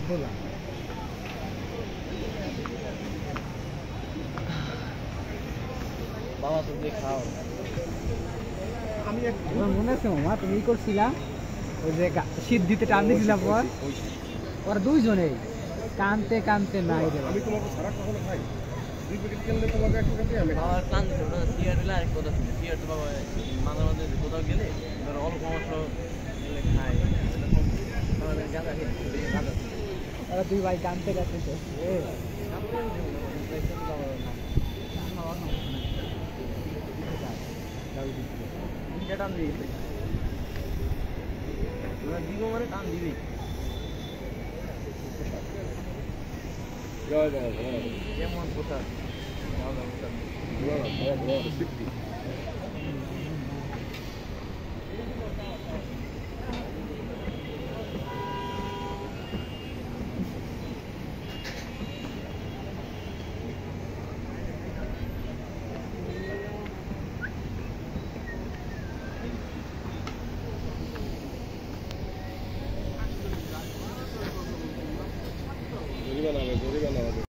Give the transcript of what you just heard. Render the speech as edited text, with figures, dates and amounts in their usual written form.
বলা বাবা তুমি খাও আমি মনে আছে মামা তুমি করছিলা ওই যে শীত দিতে টান দিয়েছিলাম পর ওরা দুইজনেই কানতে কানতে নাই রে আমি তোমাকে সারা কখনো খাই দুই প্যাকেট কিনলে তোমাকে একটু খাই আমি বাবার টান দিল ওটা সিয়ার দিলে আরেক কথা ছিল সিয়ার তো বাবা মাঝে মাঝে কোথাও গেলে ধরো অল্প অংশ গেলে খায় গাঁদা খেতে গাঁদা ওরা দুই ভাই কানতে কানতেছে টান দিয়েছে দিব মানে টান দিবি যেমন কোথা গরিবা না হবে